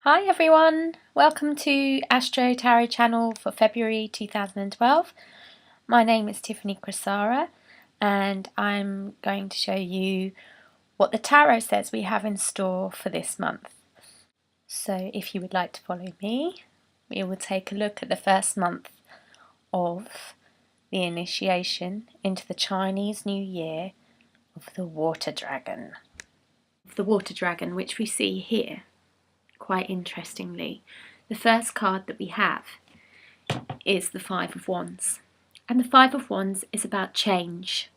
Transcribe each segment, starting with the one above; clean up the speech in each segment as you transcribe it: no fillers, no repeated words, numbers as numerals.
Hi everyone, welcome to Astro Tarot channel for February 2012. My name is Tiffany Crosara and I'm going to show you what the tarot says we have in store for this month. So if you would like to follow me, we will take a look at the first month of the initiation into the Chinese New Year of the Water Dragon. The Water Dragon, which we see here. Quite interestingly, the first card that we have is the Five of Wands, and the Five of Wands is about change,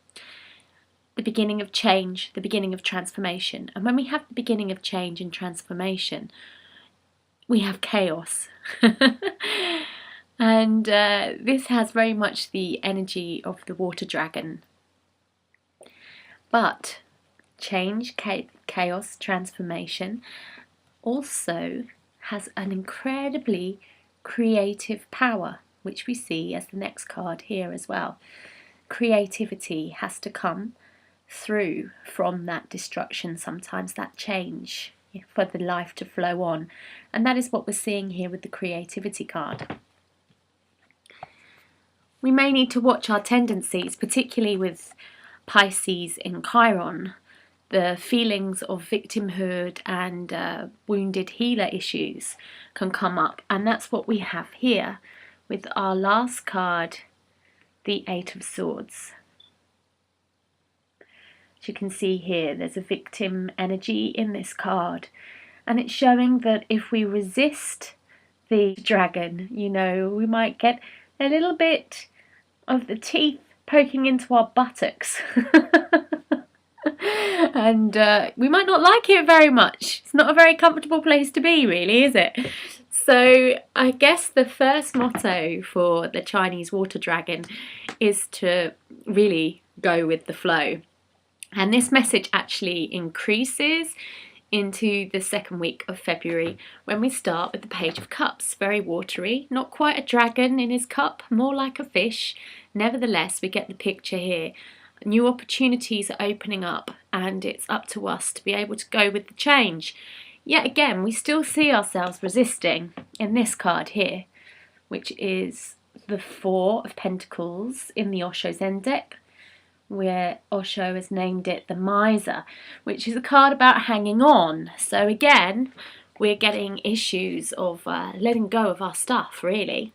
the beginning of change, the beginning of transformation. And when we have the beginning of change and transformation, we have chaos. And this has very much the energy of the Water Dragon. But change, chaos, transformation also has an incredibly creative power, which we see as the next card here as well. Creativity has to come through from that destruction, sometimes that change, for the life to flow on. And that is what we're seeing here with the creativity card. We may need to watch our tendencies, particularly with Pisces in Chiron. The feelings of victimhood and wounded healer issues can come up, and that's what we have here with our last card, the Eight of Swords. As you can see here, there's a victim energy in this card, and it's showing that if we resist the dragon, we might get a little bit of the teeth poking into our buttocks. And we might not like it very much. It's not a very comfortable place to be, really, is it? So I guess the first motto for the Chinese water dragon is to really go with the flow. And this message actually increases into the second week of February when we start with the Page of Cups. Very watery, not quite a dragon in his cup, more like a fish. Nevertheless, we get the picture here. New opportunities are opening up, and it's up to us to be able to go with the change. Yet again, we still see ourselves resisting in this card here, which is the Four of Pentacles in the Osho Zen deck, where Osho has named it the Miser, which is a card about hanging on. So again, we're getting issues of letting go of our stuff, really.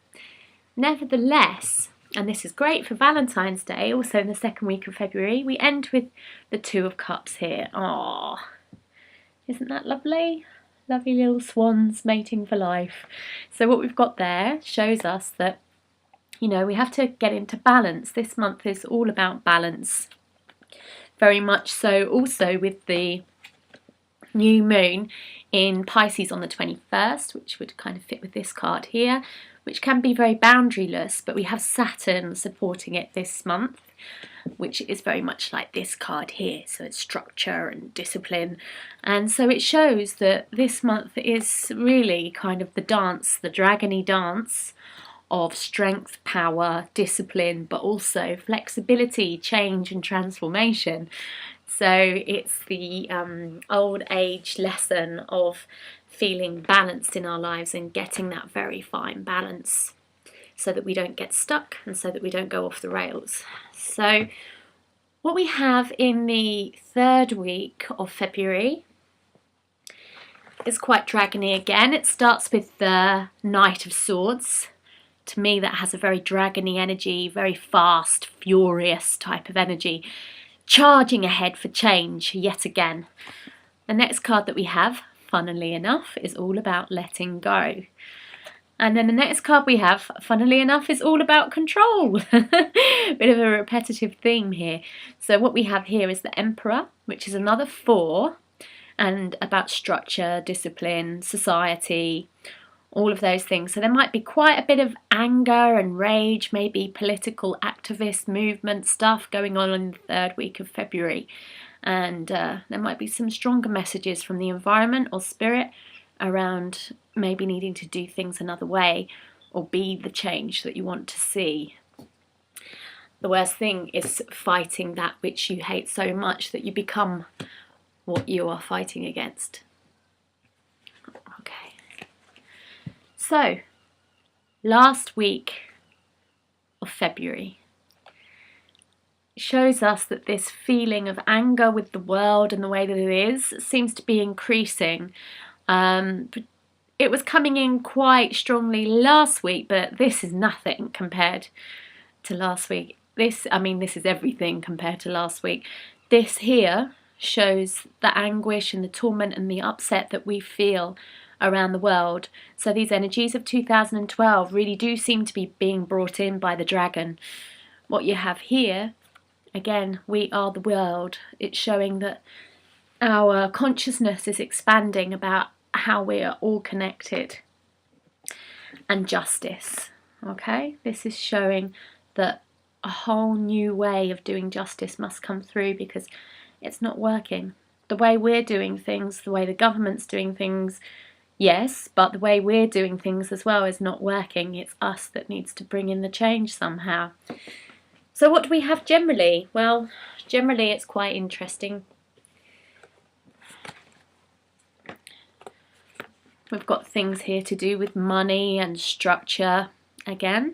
Nevertheless, and this is great for Valentine's Day, also in the second week of February, we end with the Two of Cups here. Aww, isn't that lovely? Lovely little swans mating for life. So what we've got there shows us that, we have to get into balance. This month is all about balance. Very much so also with the new moon in Pisces on the 21st, which would kind of fit with this card here, which can be very boundaryless, but we have Saturn supporting it this month, which is very much like this card here. So it's structure and discipline. And so it shows that this month is really kind of the dance, the dragony dance of strength, power, discipline, but also flexibility, change and transformation. So it's the old age lesson of feeling balanced in our lives and getting that very fine balance so that we don't get stuck and so that we don't go off the rails. So what we have in the third week of February is quite dragony again. It starts with the Knight of Swords. To me, that has a very dragony energy, very fast, furious type of energy, charging ahead for change yet again. The next card that we have, funnily enough, is all about letting go. And then the next card we have, funnily enough, is all about control. Bit of a repetitive theme here. So what we have here is the Emperor, which is another four, and about structure, discipline, society, all of those things. So there might be quite a bit of anger and rage, maybe political activist movement stuff going on in the third week of February. And there might be some stronger messages from the environment or spirit around maybe needing to do things another way or be the change that you want to see. The worst thing is fighting that which you hate so much that you become what you are fighting against. Okay. So, last week of February shows us that this feeling of anger with the world and the way that it is seems to be increasing. It was coming in quite strongly last week, but this is nothing compared to last week. This is everything compared to last week. This here shows the anguish and the torment and the upset that we feel around the world. So these energies of 2012 really do seem to be being brought in by the dragon. What you have here, again, we are the world. It's showing that our consciousness is expanding about how we are all connected. And justice, okay? This is showing that a whole new way of doing justice must come through, because it's not working. The way we're doing things, the way the government's doing things, yes, but the way we're doing things as well is not working. It's us that needs to bring in the change somehow. So what do we have generally? Well, generally it's quite interesting. We've got things here to do with money and structure again.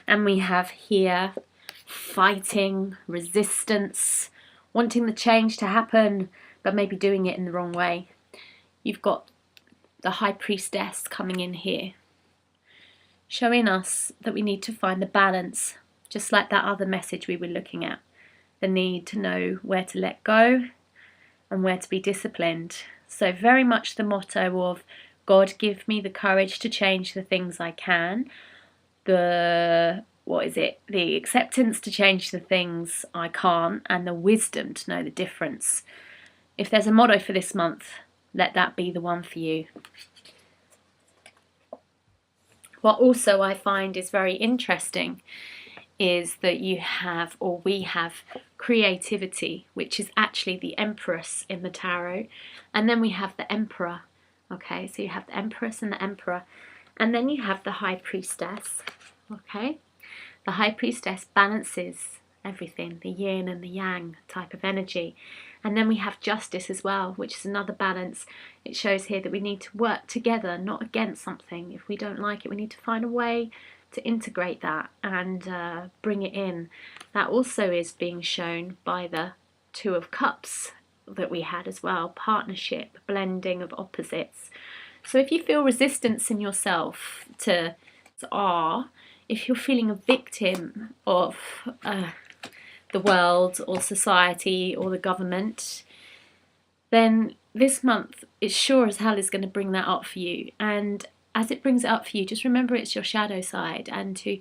And we have here fighting, resistance, wanting the change to happen, but maybe doing it in the wrong way. You've got the High Priestess coming in here, showing us that we need to find the balance, just like that other message we were looking at. The need to know where to let go and where to be disciplined. So very much the motto of God, give me the courage to change the things I can. The acceptance to change the things I can't, and the wisdom to know the difference. If there's a motto for this month, let that be the one for you. What also I find is very interesting is that you have, or we have, creativity, which is actually the Empress in the tarot, and then we have the Emperor. Okay, so you have the Empress and the Emperor, and then you have the High Priestess. Okay, the High Priestess balances everything, the yin and the yang type of energy. And then we have Justice as well, which is another balance. It shows here that we need to work together, not against something. If we don't like it, we need to find a way to integrate that and bring it in. That also is being shown by the Two of Cups that we had as well. Partnership, blending of opposites. So if you feel resistance in yourself to R, if you're feeling a victim of the world or society or the government, then this month it sure as hell is going to bring that up for you. And as it brings it up for you, just remember it's your shadow side, and to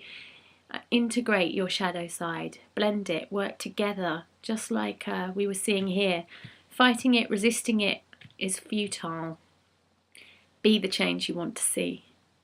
integrate your shadow side, blend it, work together, just like we were seeing here. Fighting it, resisting it is futile. Be the change you want to see.